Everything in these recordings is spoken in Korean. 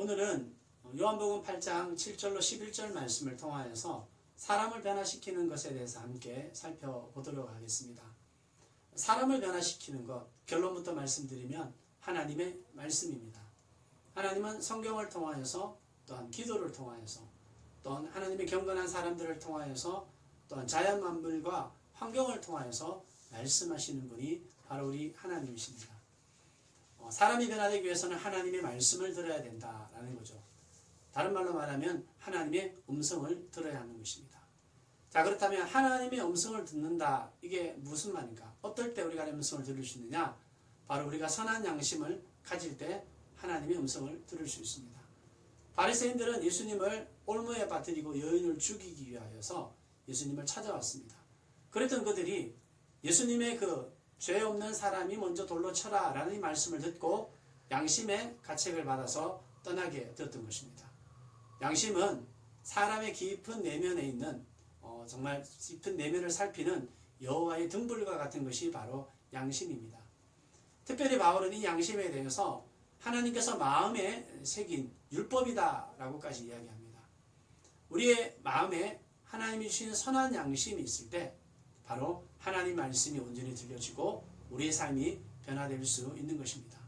오늘은 요한복음 8장 7절로 11절 말씀을 통하여서 사람을 변화시키는 것에 대해서 함께 살펴보도록 하겠습니다. 사람을 변화시키는 것, 결론부터 말씀드리면 하나님의 말씀입니다. 하나님은 성경을 통하여서 또한 기도를 통하여서 또한 하나님의 경건한 사람들을 통하여서 또한 자연 만물과 환경을 통하여서 말씀하시는 분이 바로 우리 하나님이십니다. 사람이 변화되기 위해서는 하나님의 말씀을 들어야 된다라는 거죠. 다른 말로 말하면 하나님의 음성을 들어야 하는 것입니다. 자, 그렇다면 하나님의 음성을 듣는다, 이게 무슨 말인가? 어떨 때 우리가 하나님의 음성을 들을 수 있느냐? 바로 우리가 선한 양심을 가질 때 하나님의 음성을 들을 수 있습니다. 바리새인들은 예수님을 올무에 빠뜨리고 여인을 죽이기 위하여서 예수님을 찾아왔습니다. 그랬던 그들이 예수님의 죄 없는 사람이 먼저 돌로 쳐라 라는 이 말씀을 듣고 양심의 가책을 받아서 떠나게 되었던 것입니다. 양심은 사람의 깊은 내면에 있는 정말 깊은 내면을 살피는 여호와의 등불과 같은 것이 바로 양심입니다. 특별히 바울은 이 양심에 대해서 하나님께서 마음에 새긴 율법이다 라고까지 이야기합니다. 우리의 마음에 하나님이 주신 선한 양심이 있을 때 바로 하나님 말씀이 온전히 들려지고 우리의 삶이 변화될 수 있는 것입니다.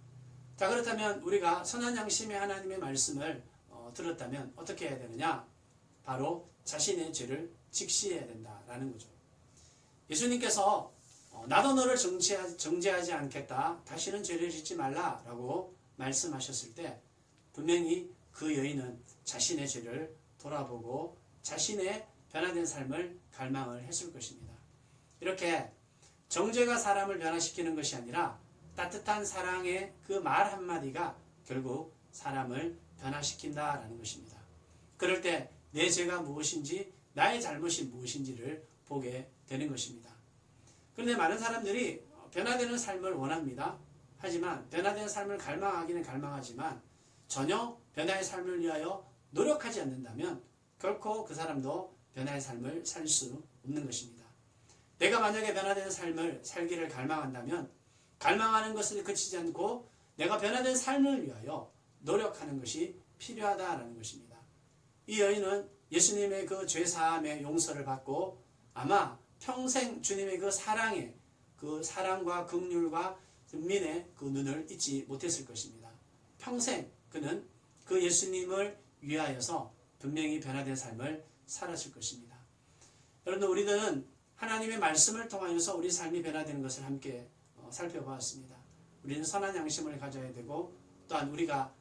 자, 그렇다면 우리가 선한 양심의 하나님의 말씀을 들었다면 어떻게 해야 되느냐? 바로 자신의 죄를 직시해야 된다라는 거죠. 예수님께서 나도 너를 정죄하지 않겠다, 다시는 죄를 짓지 말라라고 말씀하셨을 때 분명히 그 여인은 자신의 죄를 돌아보고 자신의 변화된 삶을 갈망을 했을 것입니다. 이렇게 정죄가 사람을 변화시키는 것이 아니라 따뜻한 사랑의 그 말 한마디가 결국 사람을 변화시킨다라는 것입니다. 그럴 때 내 죄가 무엇인지, 나의 잘못이 무엇인지를 보게 되는 것입니다. 그런데 많은 사람들이 변화되는 삶을 원합니다. 하지만 변화된 삶을 갈망하기는 갈망하지만 전혀 변화의 삶을 위하여 노력하지 않는다면 결코 그 사람도 변화의 삶을 살 수 없는 것입니다. 내가 만약에 변화된 삶을 살기를 갈망한다면 갈망하는 것을 그치지 않고 내가 변화된 삶을 위하여 노력하는 것이 필요하다라는 것입니다. 이 여인은 예수님의 그 죄사함의 용서를 받고 아마 평생 주님의 그 사랑과 긍휼과 은민의 그 눈을 잊지 못했을 것입니다. 평생 그는 그 예수님을 위하여서 분명히 변화된 삶을 살았을 것입니다. 여러분, 우리들은 하나님의 말씀을 통하여서 우리 삶이 변화되는 것을 함께 살펴보았습니다. 우리는 선한 양심을 가져야 되고 또한 우리가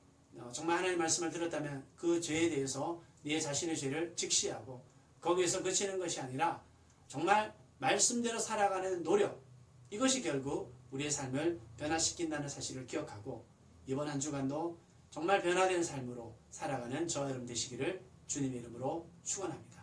정말 하나님의 말씀을 들었다면 그 죄에 대해서 네 자신의 죄를 직시하고 거기에서 그치는 것이 아니라 정말 말씀대로 살아가는 노력, 이것이 결국 우리의 삶을 변화시킨다는 사실을 기억하고 이번 한 주간도 정말 변화된 삶으로 살아가는 저와 여러분 되시기를 주님의 이름으로 축원합니다.